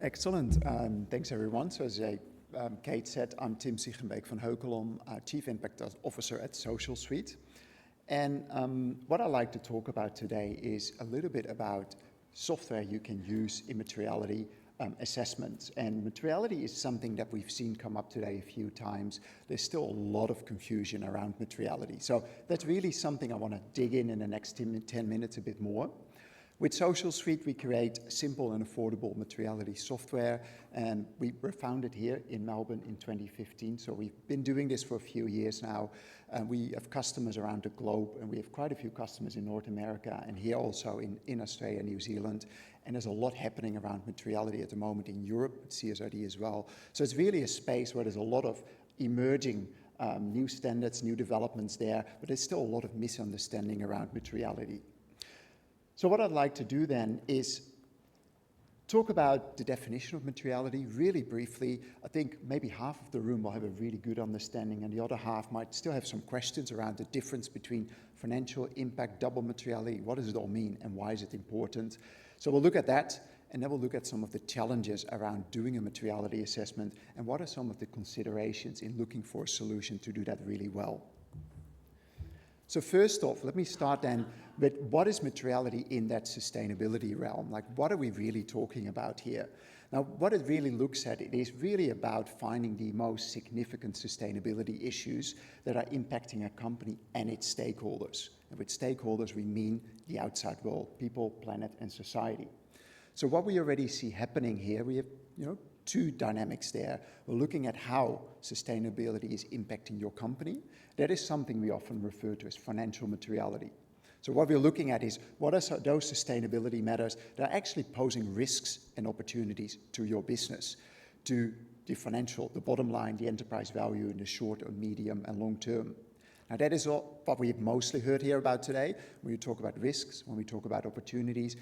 Excellent. Thanks, everyone. So as Kate said, I'm Siegenbeek van Heukelom, Chief Impact Officer at Socialsuite. And what I'd like to talk about today is a little bit about software you can use in materiality assessments. And materiality is something that we've seen come up today a few times. There's still a lot of confusion around materiality. So that's really something I want to dig in the next 10 minutes a bit more. With Socialsuite, we create simple and affordable materiality software, and we were founded here in Melbourne in 2015, so we've been doing this for a few years now. We have customers around the globe, and we have quite a few customers in North America, and here also in Australia and New Zealand, and there's a lot happening around materiality at the moment in Europe, with CSRD as well. So it's really a space where there's a lot of emerging new standards, new developments there, but there's still a lot of misunderstanding around materiality. So what I'd like to do then is talk about the definition of materiality really briefly. I think maybe half of the room will have a really good understanding and the other half might still have some questions around the difference between financial impact, double materiality, what does it all mean and why is it important? So we'll look at that and then we'll look at some of the challenges around doing a materiality assessment and what are some of the considerations in looking for a solution to do that really well. So first off, let me start then with what is materiality in that sustainability realm? Like, what are we really talking about here? Now, what it really looks at, it is really about finding the most significant sustainability issues that are impacting a company and its stakeholders. And with stakeholders, we mean the outside world, people, planet, and society. So what we already see happening here, we have, two dynamics there. We're looking at how sustainability is impacting your company. That is something we often refer to as financial materiality. So what we're looking at is what are those sustainability matters that are actually posing risks and opportunities to your business, to the financial, the bottom line, the enterprise value in the short or medium and long term. Now that is what we've mostly heard here about today when we talk about risks, when we talk about opportunities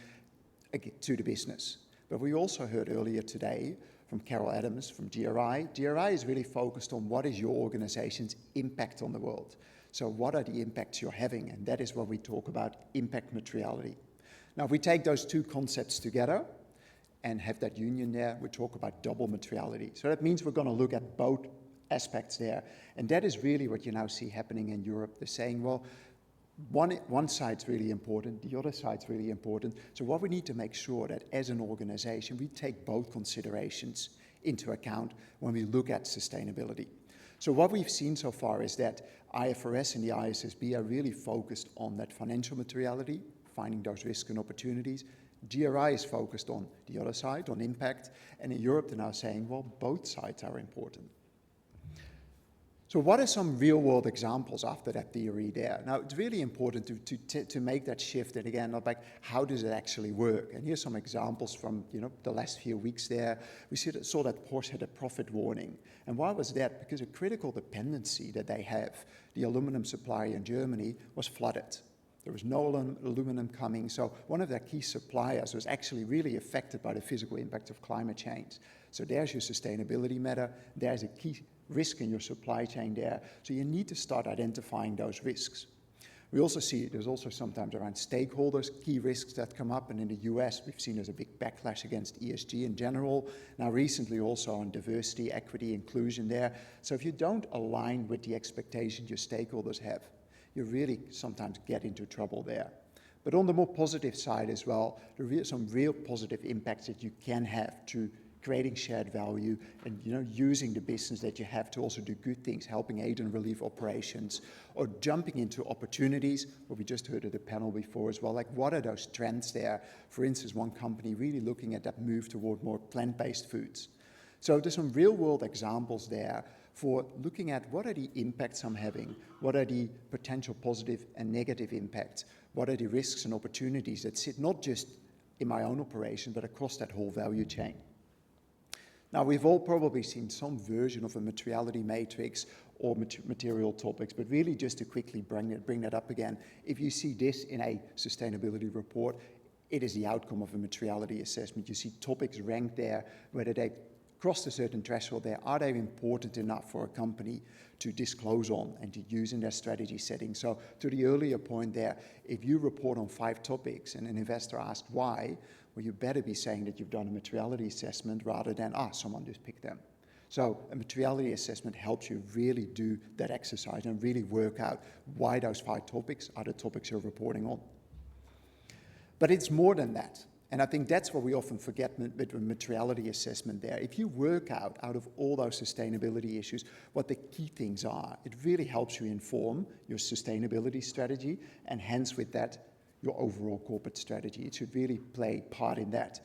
to the business. But we also heard earlier today from Carol Adams from GRI. GRI is really focused on what is your organization's impact on the world. So what are the impacts you're having? And that is what we talk about impact materiality. Now, if we take those two concepts together and have that union there, we talk about double materiality. So that means we're going to look at both aspects there. And that is really what you now see happening in Europe. They're saying, well, one side's really important, the other side's really important. So what we need to make sure that as an organization, we take both considerations into account when we look at sustainability. So what we've seen so far is that IFRS and the ISSB are really focused on that financial materiality, finding those risks and opportunities. GRI is focused on the other side, on impact. And in Europe, they're now saying, well, both sides are important. So what are some real-world examples after that theory there? Now, it's really important to make that shift, and again, not like, how does it actually work? And here's some examples from the last few weeks there. We saw that Porsche had a profit warning. And why was that? Because a critical dependency that they have, the aluminum supply in Germany, was flooded. There was no aluminum coming, so one of their key suppliers was actually really affected by the physical impact of climate change. So there's your sustainability matter. There's a key risk in your supply chain there. So you need to start identifying those risks. We also see there's also sometimes around stakeholders, key risks that come up. And in the US, we've seen there's a big backlash against ESG in general. Now recently also on diversity, equity, inclusion there. So if you don't align with the expectations your stakeholders have, you really sometimes get into trouble there. But on the more positive side as well, there are some real positive impacts that you can have to creating shared value and using the business that you have to also do good things, helping aid and relief operations, or jumping into opportunities, what we just heard at the panel before as well, like what are those trends there? For instance, one company really looking at that move toward more plant-based foods. So there's some real-world examples there for looking at what are the impacts I'm having, what are the potential positive and negative impacts, what are the risks and opportunities that sit not just in my own operation, but across that whole value chain. Now, we've all probably seen some version of a materiality matrix or material topics, but really just to quickly bring that up again, if you see this in a sustainability report, it is the outcome of a materiality assessment. You see topics ranked there, whether they crossed a certain threshold there, are they important enough for a company to disclose on and to use in their strategy setting? So to the earlier point there, if you report on 5 topics and an investor asked why, well, you better be saying that you've done a materiality assessment rather than, someone just picked them. So a materiality assessment helps you really do that exercise and really work out why those 5 topics are the topics you're reporting on. But it's more than that. And I think that's what we often forget with a materiality assessment there. If you work out of all those sustainability issues what the key things are, it really helps you inform your sustainability strategy, and hence with that, your overall corporate strategy. It should really play part in that.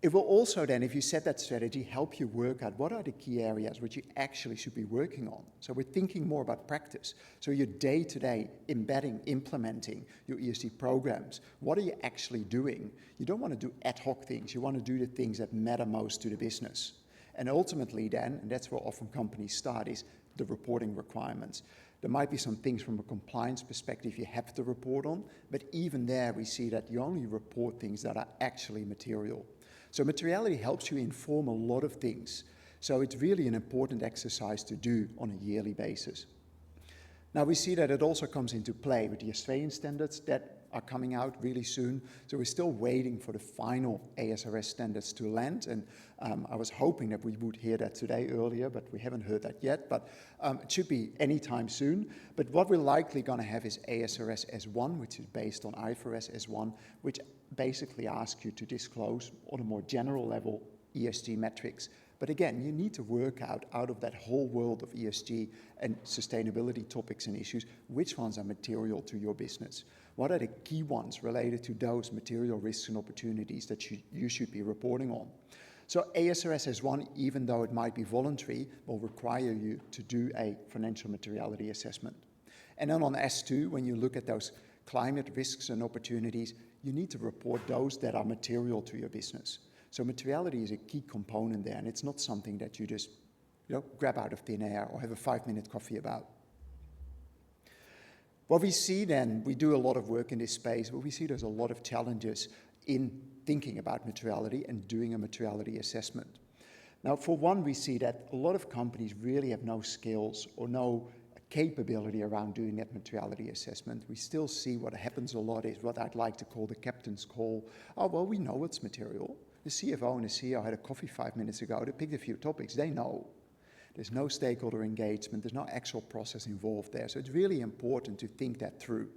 It will also then, if you set that strategy, help you work out what are the key areas which you actually should be working on. So we're thinking more about practice. So your day-to-day embedding, implementing your ESG programs. What are you actually doing? You don't want to do ad hoc things. You want to do the things that matter most to the business. And ultimately then, and that's where often companies start, is the reporting requirements. There might be some things from a compliance perspective you have to report on, but even there we see that you only report things that are actually material. So materiality helps you inform a lot of things. So it's really an important exercise to do on a yearly basis. Now we see that it also comes into play with the Australian standards that are coming out really soon. So we're still waiting for the final ASRS standards to land. And I was hoping that we would hear that today earlier, but we haven't heard that yet. But it should be anytime soon. But what we're likely going to have is ASRS S1, which is based on IFRS S1, which basically asks you to disclose on a more general level ESG metrics. But again, you need to work out of that whole world of ESG and sustainability topics and issues, which ones are material to your business. What are the key ones related to those material risks and opportunities that you should be reporting on? So ASRS S1, even though it might be voluntary, will require you to do a financial materiality assessment. And then on S2, when you look at those climate risks and opportunities, you need to report those that are material to your business. So materiality is a key component there, and it's not something that you just grab out of thin air or have a 5-minute coffee about. What we see then, we do a lot of work in this space, but we see there's a lot of challenges in thinking about materiality and doing a materiality assessment. Now, for one, we see that a lot of companies really have no skills or no capability around doing that materiality assessment. We still see what happens a lot is what I'd like to call the captain's call. Oh, well, we know it's material. The CFO and the CEO had a coffee 5 minutes ago. They picked a few topics. They know. There's no stakeholder engagement. There's no actual process involved there. So it's really important to think that through.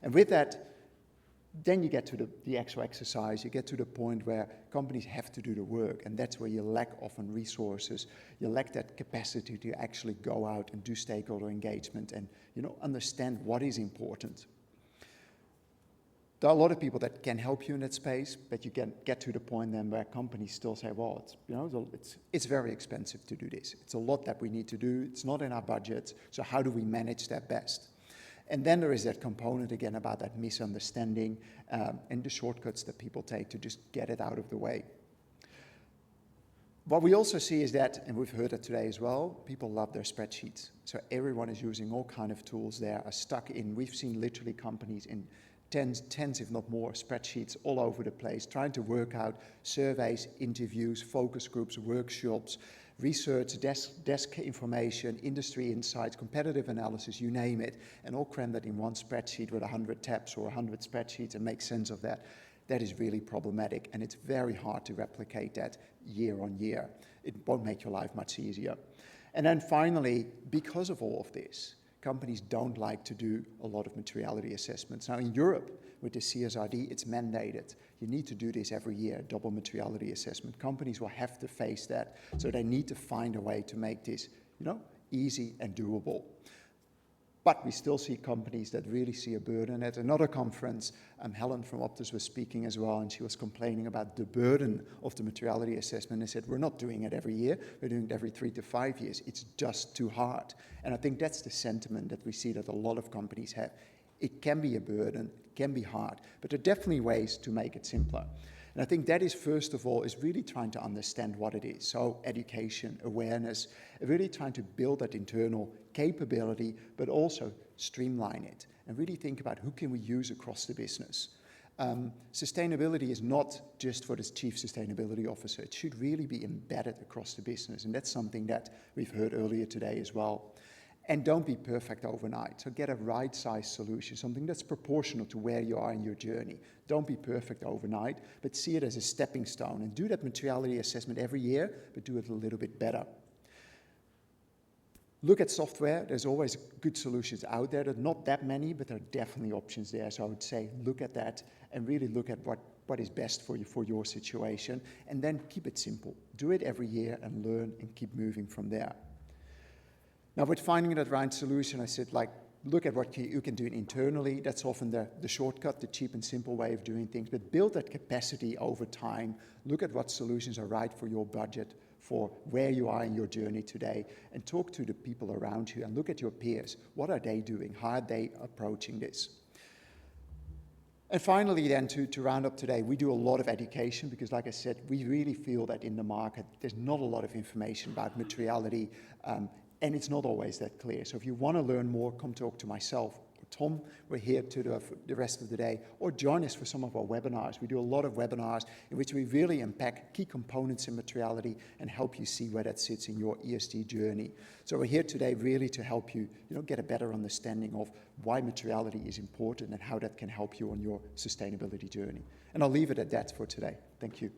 And with that, then you get to the actual exercise. You get to the point where companies have to do the work. And that's where you lack often resources. You lack that capacity to actually go out and do stakeholder engagement and understand what is important. There are a lot of people that can help you in that space, but you can get to the point then where companies still say, well, it's very expensive to do this. It's a lot that we need to do. It's not in our budget. So how do we manage that best? And then there is that component again about that misunderstanding and the shortcuts that people take to just get it out of the way. What we also see is that, and we've heard it today as well, people love their spreadsheets. So everyone is using all kind of tools there, are stuck in, we've seen literally companies in tens, if not more, spreadsheets all over the place, trying to work out surveys, interviews, focus groups, workshops, research, desk information, industry insights, competitive analysis, you name it, and all cram that in one spreadsheet with 100 tabs or 100 spreadsheets and make sense of that. That is really problematic, and it's very hard to replicate that year on year. It won't make your life much easier. And then finally, because of all of this, companies don't like to do a lot of materiality assessments. Now in Europe, with the CSRD, it's mandated. You need to do this every year, double materiality assessment. Companies will have to face that, so they need to find a way to make this, easy and doable. But we still see companies that really see a burden. At another conference, Helen from Optus was speaking as well, and she was complaining about the burden of the materiality assessment. They said, we're not doing it every year, we're doing it every 3 to 5 years. It's just too hard. And I think that's the sentiment that we see that a lot of companies have. It can be a burden, it can be hard, but there are definitely ways to make it simpler. And I think that is, first of all, is really trying to understand what it is. So education, awareness, really trying to build that internal capability, but also streamline it and really think about who can we use across the business. Sustainability is not just for the chief sustainability officer. It should really be embedded across the business. And that's something that we've heard earlier today as well. And don't be perfect overnight. So get a right-sized solution, something that's proportional to where you are in your journey. Don't be perfect overnight, but see it as a stepping stone. And do that materiality assessment every year, but do it a little bit better. Look at software. There's always good solutions out there. There are not that many, but there are definitely options there. So I would say look at that and really look at what is best for you, for your situation. And then keep it simple. Do it every year and learn and keep moving from there. Now, with finding that right solution, I said, look at what you can do internally. That's often the shortcut, the cheap and simple way of doing things. But build that capacity over time. Look at what solutions are right for your budget, for where you are in your journey today, and talk to the people around you and look at your peers. What are they doing? How are they approaching this? And finally then, to round up today, we do a lot of education because, like I said, we really feel that in the market, there's not a lot of information about materiality, and it's not always that clear. So if you want to learn more, come talk to myself or Tom. We're here to the rest of the day. Or join us for some of our webinars. We do a lot of webinars in which we really unpack key components in materiality and help you see where that sits in your ESG journey. So we're here today really to help you, get a better understanding of why materiality is important and how that can help you on your sustainability journey. And I'll leave it at that for today. Thank you.